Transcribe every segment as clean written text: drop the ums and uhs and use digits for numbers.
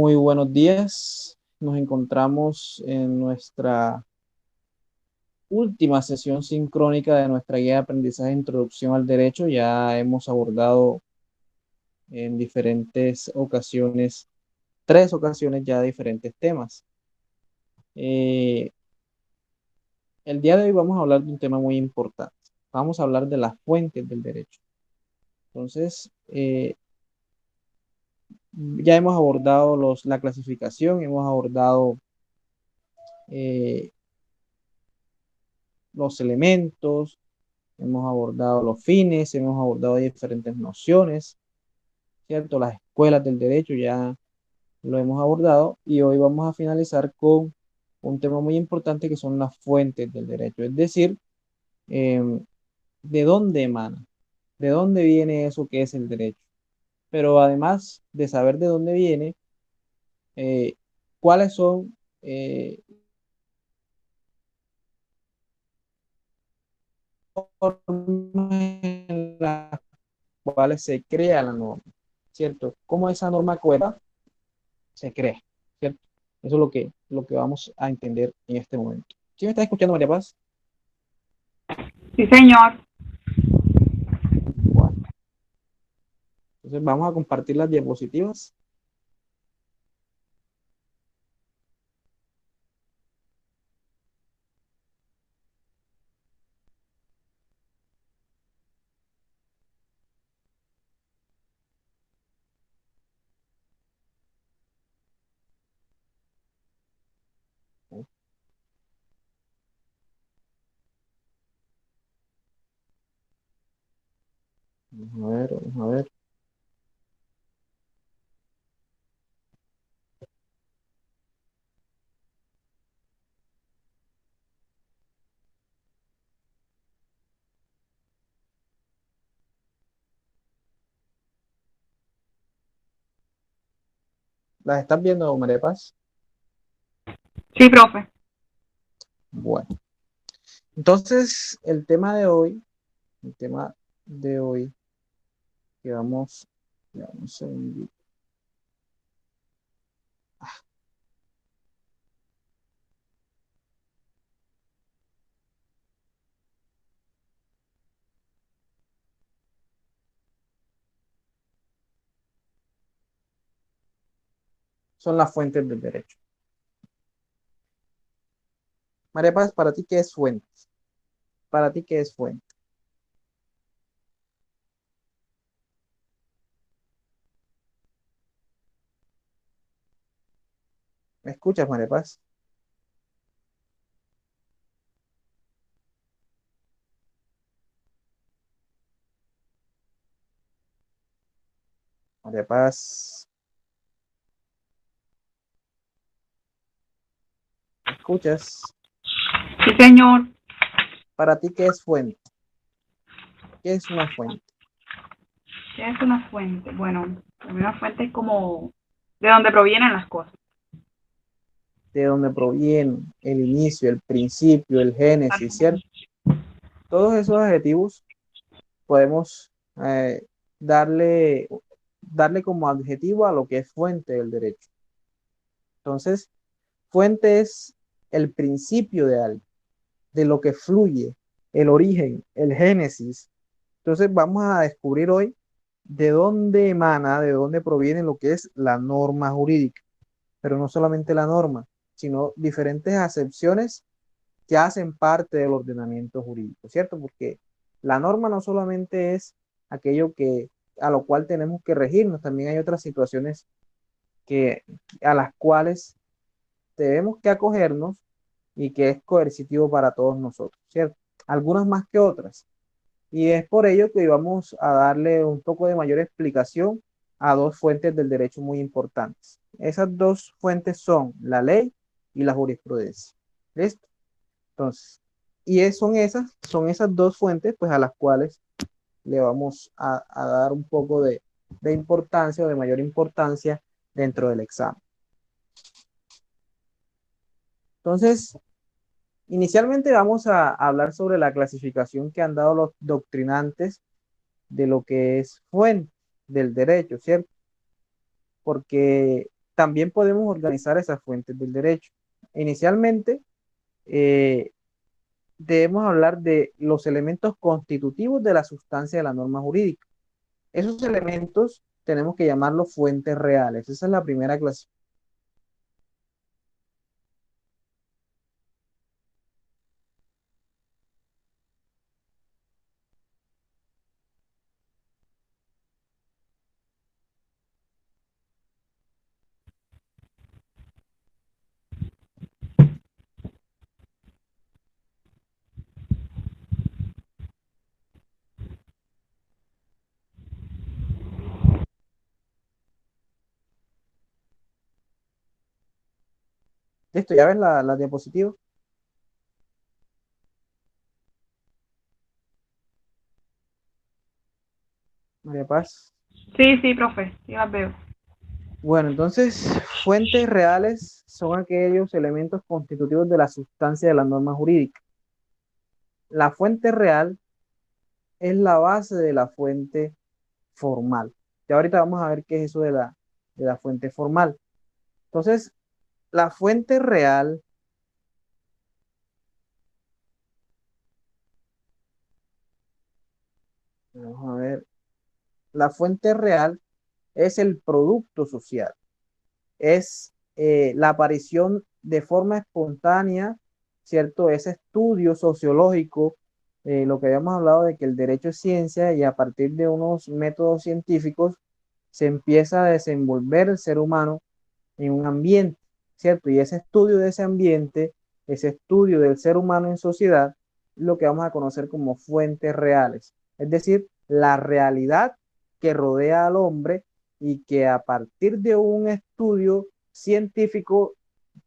Muy buenos días. Nos encontramos en nuestra última sesión sincrónica de nuestra guía de aprendizaje de Introducción al Derecho. Ya hemos abordado en diferentes ocasiones, 3 ocasiones ya diferentes temas. Eh, el día de hoy vamos a hablar de un tema muy importante. Vamos a hablar de las fuentes del derecho. Entonces, ya hemos abordado la clasificación, hemos abordado eh, los elementos, hemos abordado los fines, hemos abordado diferentes nociones, ¿cierto? Las escuelas del derecho ya lo hemos abordado y hoy vamos a finalizar con un tema muy importante que son las fuentes del derecho, es decir, de dónde emana, de dónde viene eso que es el derecho. Pero además de saber de dónde viene, eh, cuáles son formas en las cuales se crea la norma, ¿cierto? ¿Cómo esa norma cuenta se crea, ¿cierto? Eso es lo que vamos a entender en este momento. ¿Sí me está escuchando, María Paz? Sí, señor. Bueno, entonces vamos a compartir las diapositivas. Vamos a ver, vamos a ver. ¿Las estás viendo, María Paz? Sí, profe. Bueno, entonces el tema de hoy que vamos a son las fuentes del derecho. María Paz, ¿para ti qué es fuente? ¿Para ti qué es fuente? ¿Me escuchas, María Paz? María Paz, ¿me escuchas? Sí, señor. ¿Para ti qué es fuente? ¿Qué es una fuente? ¿Qué es una fuente? Bueno, una fuente es como de donde provienen las cosas. De dónde proviene el inicio, el principio, el génesis, ¿cierto? Todos esos adjetivos podemos darle como adjetivo a lo que es fuente del derecho. Entonces, fuente es el principio de algo, de lo que fluye, el origen, el génesis. Entonces, vamos a descubrir hoy de dónde emana, de dónde proviene lo que es la norma jurídica, pero no solamente la norma, sino diferentes acepciones que hacen parte del ordenamiento jurídico, ¿cierto? Porque la norma no solamente es aquello a lo cual tenemos que regirnos, también hay otras situaciones que, a las cuales debemos que acogernos y que es coercitivo para todos nosotros, ¿cierto? Algunas más que otras. Y es por ello que vamos a darle un poco de mayor explicación a 2 fuentes del derecho muy importantes. Esas 2 fuentes son la ley y la jurisprudencia. ¿Listo? Entonces, son esas 2 fuentes, pues, a las cuales le vamos a dar un poco de importancia o de mayor importancia dentro del examen. Entonces, inicialmente vamos a hablar sobre la clasificación que han dado los doctrinantes de lo que es fuente del derecho, ¿cierto? Porque también podemos organizar esas fuentes del derecho. Inicialmente, eh, debemos hablar de los elementos constitutivos de la sustancia de la norma jurídica. Esos elementos tenemos que llamarlos fuentes reales. Esa es la primera clase. Listo, ya ves la diapositiva, María Paz. Sí, sí, profe, sí las veo. Bueno, entonces, fuentes reales son aquellos elementos constitutivos de la sustancia de la norma jurídica. La fuente real es la base de la fuente formal. Ya ahorita vamos a ver qué es eso de la fuente formal. Entonces, la fuente real, vamos a ver, la fuente real es el producto social, es la aparición de forma espontánea, ¿cierto? Ese estudio sociológico, lo que habíamos hablado de que el derecho es ciencia y a partir de unos métodos científicos se empieza a desenvolver el ser humano en un ambiente, ¿cierto? Y ese estudio de ese ambiente, ese estudio del ser humano en sociedad, lo que vamos a conocer como fuentes reales, es decir, la realidad que rodea al hombre y que a partir de un estudio científico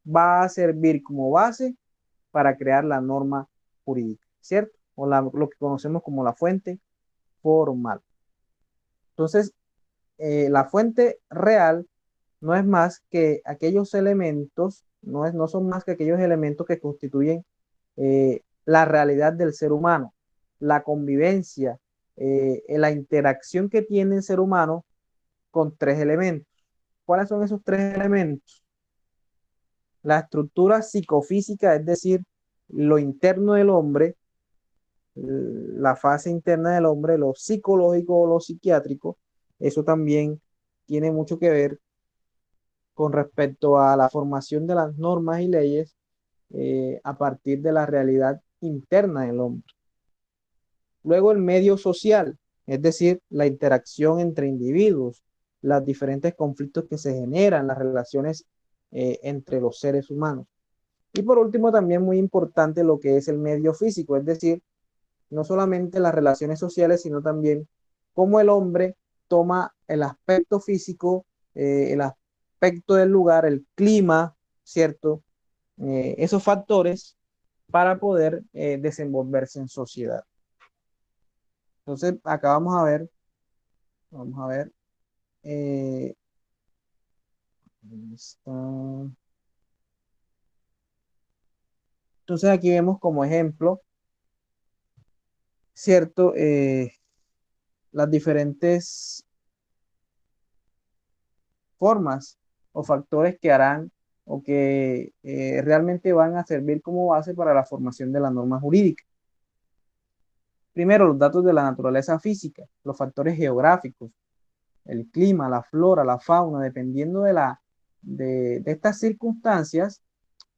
va a servir como base para crear la norma jurídica, ¿cierto? Lo que conocemos como la fuente formal. Entonces, la fuente real no es más que aquellos elementos, no son más que aquellos elementos que constituyen la realidad del ser humano, la convivencia, la interacción que tiene el ser humano con tres elementos. ¿Cuáles son esos tres elementos? La estructura psicofísica, es decir, lo interno del hombre, la fase interna del hombre, lo psicológico o lo psiquiátrico, eso también tiene mucho que ver con respecto a la formación de las normas y leyes a partir de la realidad interna del hombre. Luego el medio social, es decir, la interacción entre individuos, los diferentes conflictos que se generan, las relaciones entre los seres humanos. Y por último, también muy importante lo que es el medio físico, es decir, no solamente las relaciones sociales, sino también cómo el hombre toma el aspecto físico, el aspecto del lugar, el clima, ¿cierto? Esos factores para poder desenvolverse en sociedad. Entonces, acá vamos a ver, eh, está. Entonces aquí vemos como ejemplo, ¿cierto? Las diferentes formas o factores que harán o que realmente van a servir como base para la formación de la norma jurídica. Primero, los datos de la naturaleza física, los factores geográficos, el clima, la flora, la fauna, dependiendo de estas circunstancias,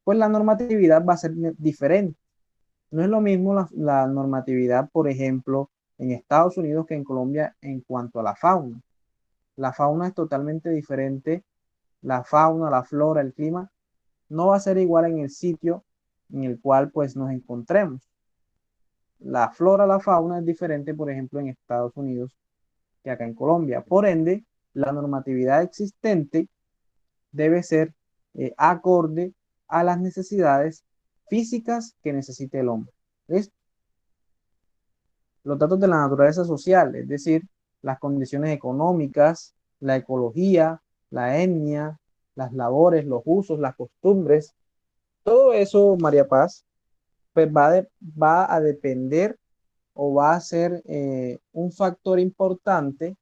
pues la normatividad va a ser diferente. No es lo mismo la normatividad, por ejemplo, en Estados Unidos que en Colombia en cuanto a la fauna. La fauna es totalmente diferente. La fauna, la flora, el clima no va a ser igual en el sitio en el cual pues nos encontremos. La flora, la fauna es diferente, por ejemplo, en Estados Unidos que acá en Colombia. Por ende, la normatividad existente debe ser acorde a las necesidades físicas que necesite el hombre. ¿Listo? Los datos de la naturaleza social, es decir, las condiciones económicas, la ecología, la etnia, las labores, los usos, las costumbres, todo eso, María Paz, pues va a depender o va a ser un factor importante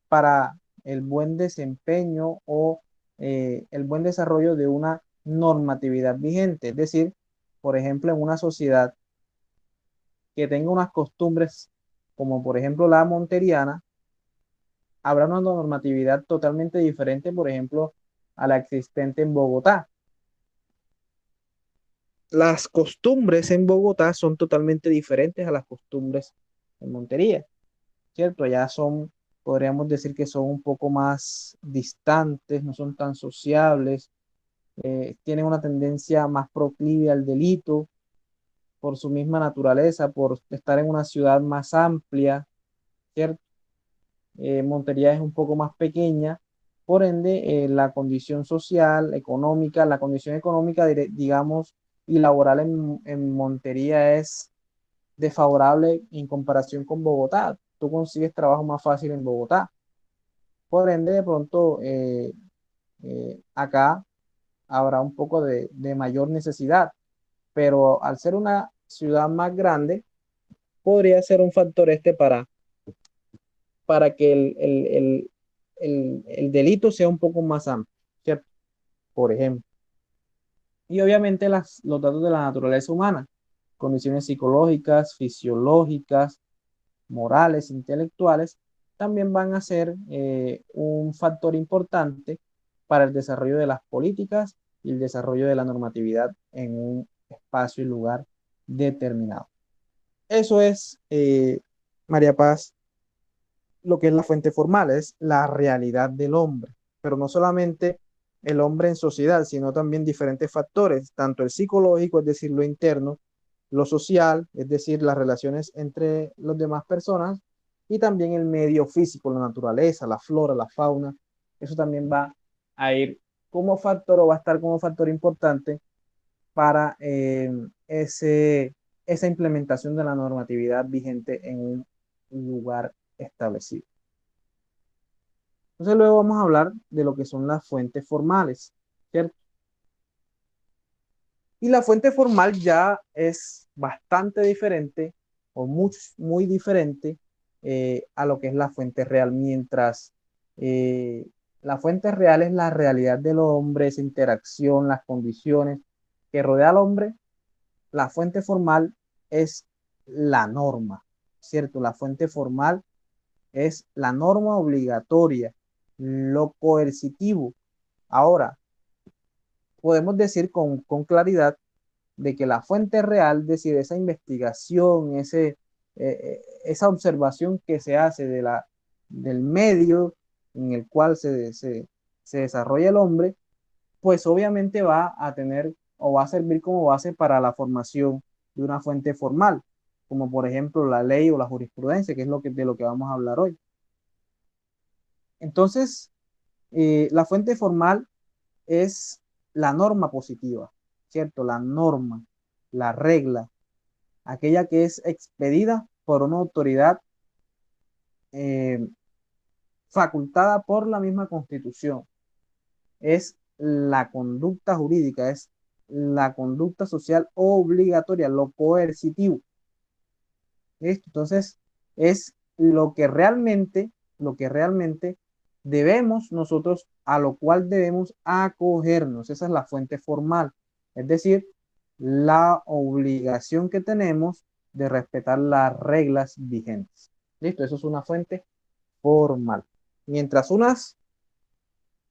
para el buen desempeño o el buen desarrollo de una normatividad vigente. Es decir, por ejemplo, en una sociedad que tenga unas costumbres como por ejemplo la monteriana, habrá una normatividad totalmente diferente, por ejemplo, a la existente en Bogotá. Las costumbres en Bogotá son totalmente diferentes a las costumbres en Montería, ¿cierto? Ya son, podríamos decir que son un poco más distantes, no son tan sociables, tienen una tendencia más proclive al delito por su misma naturaleza, por estar en una ciudad más amplia, ¿cierto? Montería es un poco más pequeña, por ende, la condición social, económica, la condición económica, digamos, y laboral en Montería es desfavorable en comparación con Bogotá. Tú consigues trabajo más fácil en Bogotá. Por ende, de pronto, acá habrá un poco de mayor necesidad, pero al ser una ciudad más grande, podría ser un factor este para que el delito sea un poco más amplio, ¿cierto? Por ejemplo. Y obviamente los datos de la naturaleza humana, condiciones psicológicas, fisiológicas, morales, intelectuales, también van a ser un factor importante para el desarrollo de las políticas y el desarrollo de la normatividad en un espacio y lugar determinado. Eso es, María Paz, lo que es la fuente formal, es la realidad del hombre, pero no solamente el hombre en sociedad, sino también diferentes factores, tanto el psicológico, es decir, lo interno, lo social, es decir, las relaciones entre las demás personas, y también el medio físico, la naturaleza, la flora, la fauna. Eso también va a ir como factor o va a estar como factor importante para esa implementación de la normatividad vigente en un lugar establecido. Entonces luego vamos a hablar de lo que son las fuentes formales, ¿cierto? Y la fuente formal ya es bastante diferente o muy diferente a lo que es la fuente real, mientras la fuente real es la realidad del hombre, esa interacción, las condiciones que rodea al hombre. La fuente formal es la norma, ¿cierto? La fuente formal es la norma obligatoria, lo coercitivo. Ahora, podemos decir con claridad de que la fuente real, es decir, esa investigación, esa observación que se hace del medio en el cual se desarrolla el hombre, pues obviamente va a tener o va a servir como base para la formación de una fuente formal, como por ejemplo la ley o la jurisprudencia, que es de lo que vamos a hablar hoy. Entonces, la fuente formal es la norma positiva, ¿cierto? La norma, la regla, aquella que es expedida por una autoridad eh, facultada por la misma Constitución. Es la conducta jurídica, es la conducta social obligatoria, lo coercitivo. ¿Listo? Entonces, es lo que realmente debemos nosotros, a lo cual debemos acogernos. Esa es la fuente formal. Es decir, la obligación que tenemos de respetar las reglas vigentes. ¿Listo? Eso es una fuente formal. Mientras unas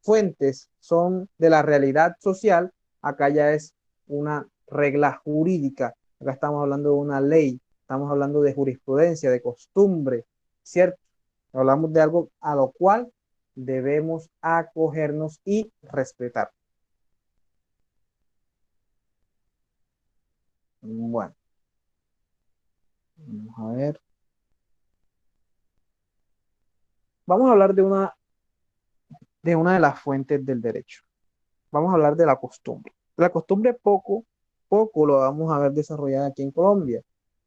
fuentes son de la realidad social, acá ya es una regla jurídica. Acá estamos hablando de una ley, estamos hablando de jurisprudencia, de costumbre, ¿cierto? Hablamos de algo a lo cual debemos acogernos y respetar. Bueno, vamos a ver. Vamos a hablar de una de las fuentes del derecho. Vamos a hablar de la costumbre. La costumbre poco lo vamos a ver desarrollada aquí en Colombia,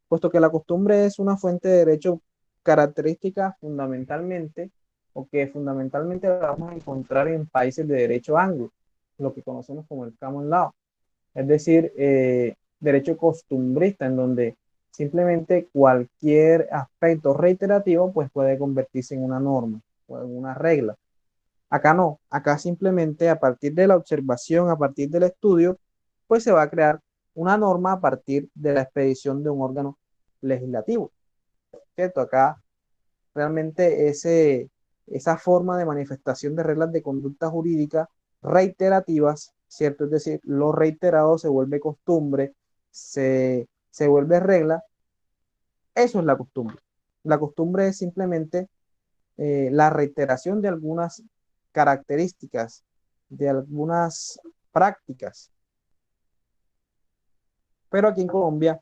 puesto que la costumbre es una fuente de derecho característica fundamentalmente, o que fundamentalmente la vamos a encontrar en países de derecho anglo, lo que conocemos como el common law, es decir, derecho costumbrista, en donde simplemente cualquier aspecto reiterativo pues puede convertirse en una norma o en una regla. Acá no, acá simplemente a partir de la observación, a partir del estudio, pues se va a crear una norma a partir de la expedición de un órgano legislativo, ¿cierto? Acá realmente esa forma de manifestación de reglas de conducta jurídica reiterativas, ¿cierto? Es decir, lo reiterado se vuelve costumbre, se vuelve regla, eso es la costumbre. La costumbre es simplemente la reiteración de algunas características, de algunas prácticas. Pero aquí en Colombia,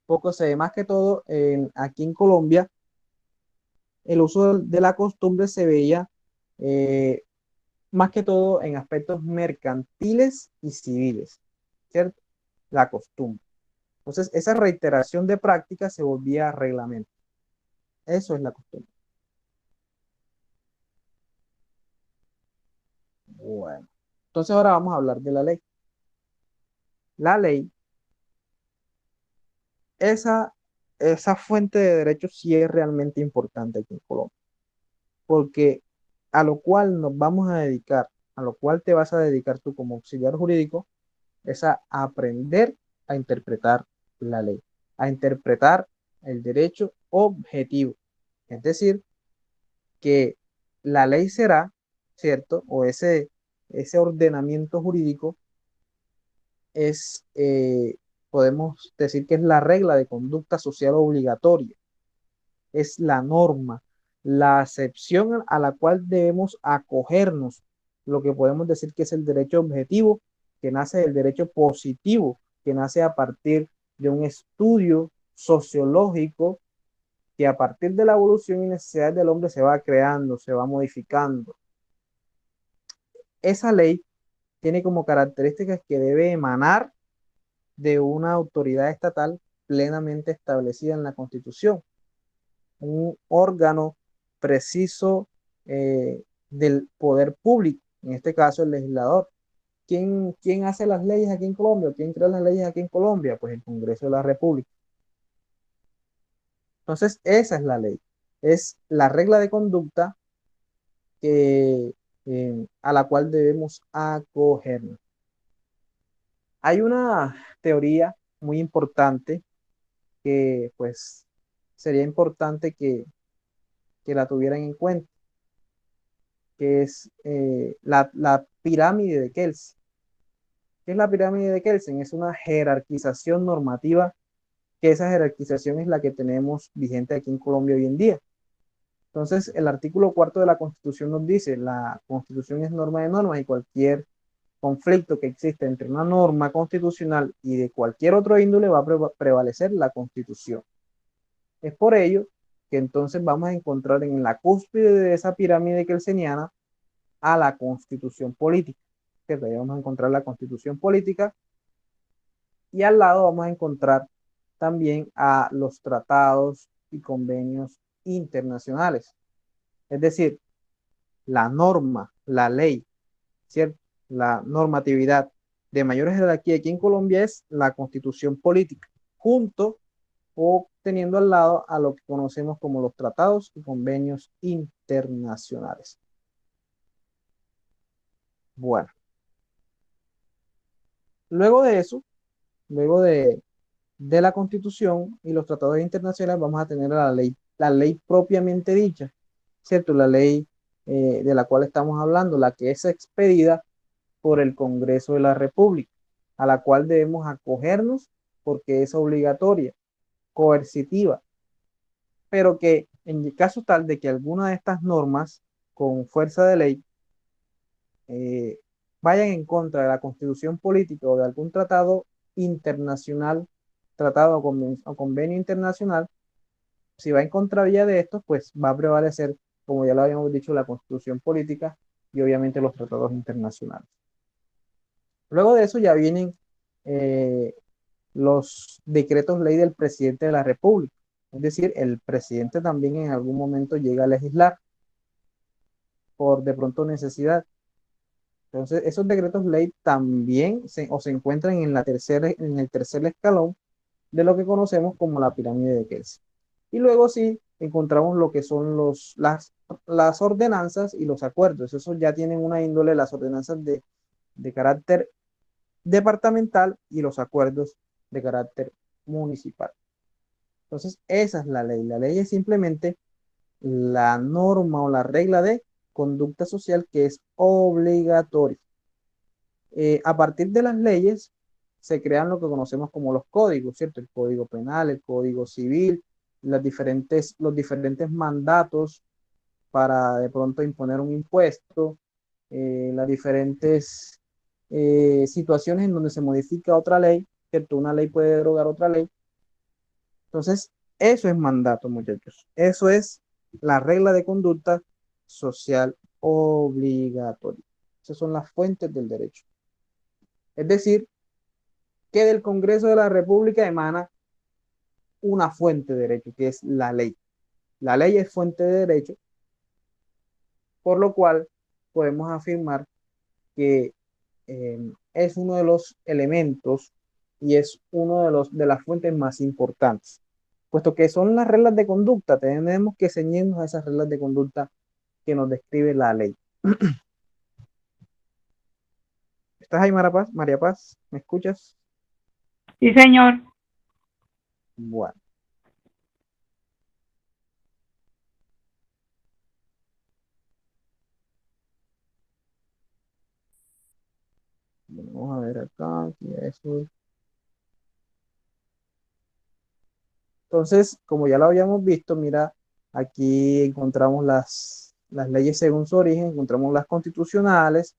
poco se ve, más que todo, aquí en Colombia, el uso de la costumbre se veía eh, más que todo en aspectos mercantiles y civiles, ¿cierto? La costumbre. Entonces, esa reiteración de prácticas se volvía reglamento. Eso es la costumbre. Bueno, entonces ahora vamos a hablar de la ley. La ley, esa, esa fuente de derechos sí es realmente importante aquí en Colombia, porque a lo cual nos vamos a dedicar, a lo cual te vas a dedicar tú como auxiliar jurídico, es a aprender a interpretar la ley, a interpretar el derecho objetivo. Es decir, que la ley será, ¿cierto? O ese ordenamiento jurídico es, podemos decir que es la regla de conducta social obligatoria, es la norma, la acepción a la cual debemos acogernos, lo que podemos decir que es el derecho objetivo, que nace del derecho positivo, que nace a partir de un estudio sociológico que a partir de la evolución y necesidades del hombre se va creando, se va modificando. Esa ley tiene como características que debe emanar de una autoridad estatal plenamente establecida en la Constitución, un órgano preciso del poder público, en este caso el legislador. ¿Quién hace las leyes aquí en Colombia? ¿Quién crea las leyes aquí en Colombia? Pues el Congreso de la República. Entonces, esa es la ley. Es la regla de conducta que, a la cual debemos acogernos. Hay una teoría muy importante que pues sería importante que la tuvieran en cuenta, que es la pirámide de Kelsen. ¿Qué es la pirámide de Kelsen? Es una jerarquización normativa, que esa jerarquización es la que tenemos vigente aquí en Colombia hoy en día. Entonces, el artículo cuarto de la Constitución nos dice, la Constitución es norma de normas y cualquier conflicto que existe entre una norma constitucional y de cualquier otro índole va a prevalecer la Constitución. Es por ello que entonces vamos a encontrar en la cúspide de esa pirámide kelseniana a la Constitución política. ¿Cierto? Ahí vamos a encontrar la Constitución política y al lado vamos a encontrar también a los tratados y convenios internacionales. Es decir, la norma, la ley, ¿cierto? La normatividad de mayor jerarquía aquí en Colombia es la Constitución política, junto o teniendo al lado a lo que conocemos como los tratados y convenios internacionales. Bueno, luego de eso, luego de la Constitución y los tratados internacionales, vamos a tener la ley propiamente dicha, ¿cierto? La ley de la cual estamos hablando, la que es expedida por el Congreso de la República, a la cual debemos acogernos porque es obligatoria, coercitiva, pero que en caso tal de que alguna de estas normas con fuerza de ley eh, vayan en contra de la constitución política o de algún tratado internacional, tratado o convenio internacional, si va en contravía de estos, pues va a prevalecer, como ya lo habíamos dicho, la constitución política y obviamente los tratados internacionales. Luego de eso ya vienen eh, los decretos ley del presidente de la República. Es decir, el presidente también en algún momento llega a legislar por de pronto necesidad. Entonces, esos decretos ley también se encuentran en el tercer escalón de lo que conocemos como la pirámide de Kelsen. Y luego sí encontramos lo que son las las ordenanzas y los acuerdos. Esos ya tienen una índole, las ordenanzas de carácter departamental y los acuerdos de carácter municipal. Entonces, esa es la ley. La ley es simplemente la norma o la regla de conducta social que es obligatoria. A partir de las leyes se crean lo que conocemos como los códigos, ¿cierto? El código penal, el código civil, los diferentes mandatos para de pronto imponer un impuesto, las diferentes situaciones en donde se modifica otra ley, ¿cierto? Una ley puede derogar otra ley. Entonces, eso es mandato, muchachos. Eso es la regla de conducta social obligatoria. Esas son las fuentes del derecho. Es decir, que del Congreso de la República emana una fuente de derecho, que es la ley. La ley es fuente de derecho, por lo cual podemos afirmar que es uno de los elementos y es uno de las fuentes más importantes. Puesto que son las reglas de conducta, tenemos que ceñirnos a esas reglas de conducta que nos describe la ley. ¿Estás ahí, María Paz? María Paz, ¿me escuchas? Sí, señor. Bueno, vamos a ver acá. Aquí eso. Entonces, como ya lo habíamos visto, mira, aquí encontramos las leyes según su origen, encontramos las constitucionales,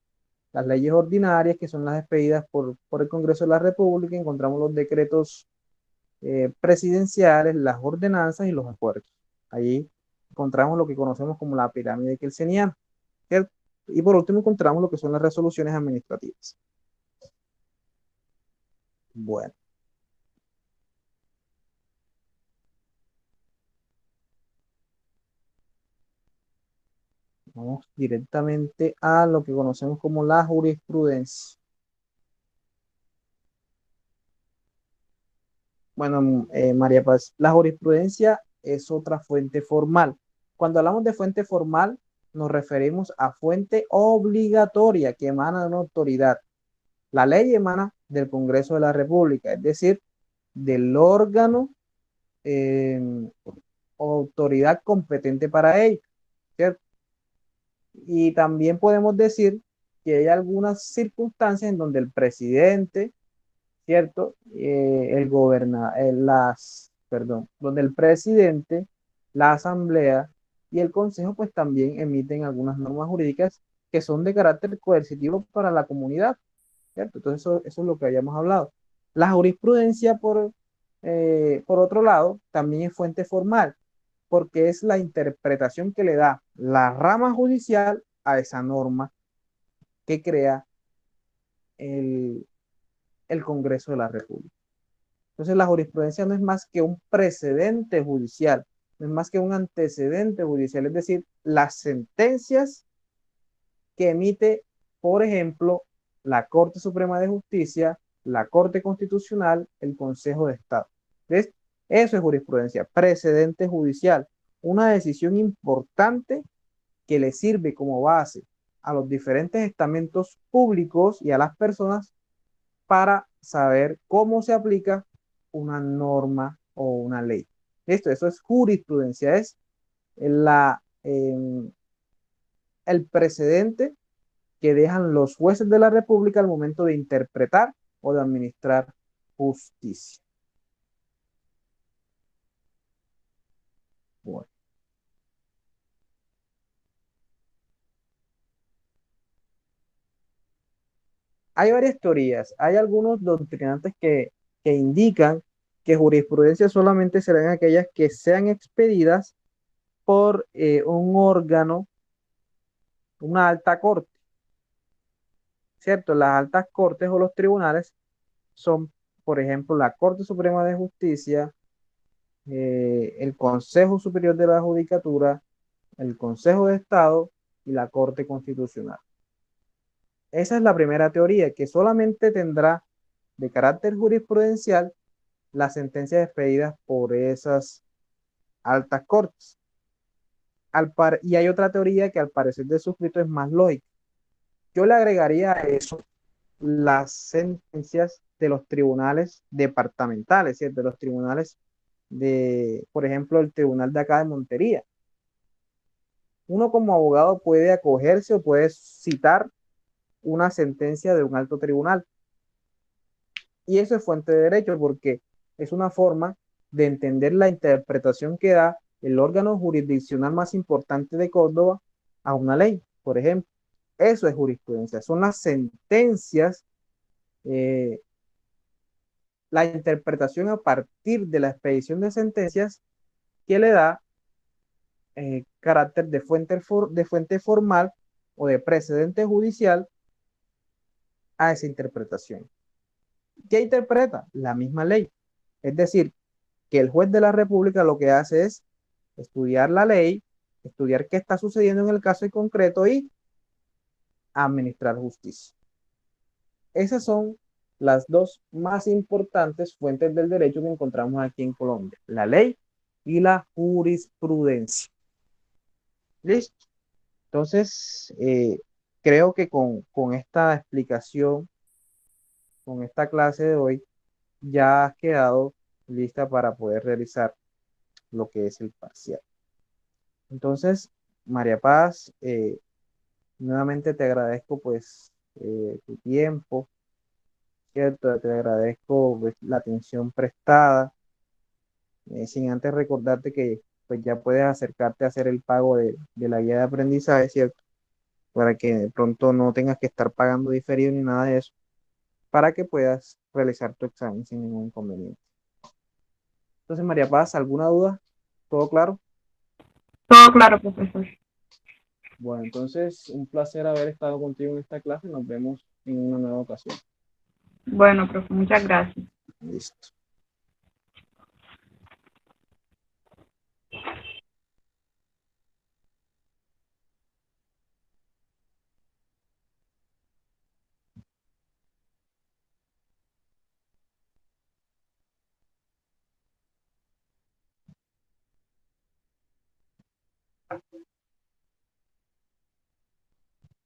las leyes ordinarias, que son las expedidas por el Congreso de la República, encontramos los decretos presidenciales, las ordenanzas y los acuerdos. Allí encontramos lo que conocemos como la pirámide kelseniana, ¿cierto? Y por último encontramos lo que son las resoluciones administrativas. Bueno, vamos directamente a lo que conocemos como la jurisprudencia. Bueno, María Paz, la jurisprudencia es otra fuente formal. Cuando hablamos de fuente formal, nos referimos a fuente obligatoria que emana de una autoridad. La ley emana del Congreso de la República, es decir, del órgano eh, o autoridad competente para ello, ¿cierto? Y también podemos decir que hay algunas circunstancias en donde el presidente, ¿cierto? Donde el presidente, la asamblea y el consejo pues también emiten algunas normas jurídicas que son de carácter coercitivo para la comunidad, ¿cierto? Entonces eso es lo que habíamos hablado. La jurisprudencia, por otro lado, también es fuente formal, porque es la interpretación que le da la rama judicial a esa norma que crea el, el Congreso de la República. Entonces la jurisprudencia no es más que un precedente judicial, no es más que un antecedente judicial, es decir, las sentencias que emite, por ejemplo, la Corte Suprema de Justicia, la Corte Constitucional, el Consejo de Estado. ¿Ves? Eso es jurisprudencia, precedente judicial, una decisión importante que le sirve como base a los diferentes estamentos públicos y a las personas para saber cómo se aplica una norma o una ley. Eso es jurisprudencia, es la, eh, el precedente que dejan los jueces de la República al momento de interpretar o de administrar justicia. Bueno, hay varias teorías, hay algunos doctrinantes que indican que jurisprudencia solamente serán aquellas que sean expedidas por un órgano, una alta corte, ¿cierto? Las altas cortes o los tribunales son, por ejemplo, la Corte Suprema de Justicia, el Consejo Superior de la Judicatura, el Consejo de Estado y la Corte Constitucional. Esa es la primera teoría, que solamente tendrá de carácter jurisprudencial las sentencias expedidas por esas altas cortes. Y hay otra teoría que al parecer de suscrito es más lógica. Yo le agregaría a eso las sentencias de los tribunales departamentales, ¿cierto? De los tribunales de, por ejemplo, el tribunal de acá de Montería. Uno como abogado puede acogerse o puede citar una sentencia de un alto tribunal. Y eso es fuente de derecho porque es una forma de entender la interpretación que da el órgano jurisdiccional más importante de Córdoba a una ley, por ejemplo. Eso es jurisprudencia, son las sentencias, eh, la interpretación a partir de la expedición de sentencias que le da carácter de fuente formal o de precedente judicial a esa interpretación. ¿Qué interpreta? La misma ley. Es decir, que el juez de la República lo que hace es estudiar la ley, estudiar qué está sucediendo en el caso en concreto y administrar justicia. Esas son las dos más importantes fuentes del derecho que encontramos aquí en Colombia, la ley y la jurisprudencia. ¿Listo? Entonces, creo que con esta explicación, con esta clase de hoy, ya has quedado lista para poder realizar lo que es el parcial. Entonces, María Paz, nuevamente te agradezco pues tu tiempo, ¿cierto? Te agradezco pues, la atención prestada, sin antes recordarte que pues ya puedes acercarte a hacer el pago de la guía de aprendizaje, ¿cierto? Para que de pronto no tengas que estar pagando diferido ni nada de eso, para que puedas realizar tu examen sin ningún inconveniente. Entonces, María Paz, ¿alguna duda? ¿Todo claro? Todo claro, profesor. Bueno, entonces un placer haber estado contigo en esta clase. Nos vemos en una nueva ocasión. Bueno, profe, muchas gracias. Listo.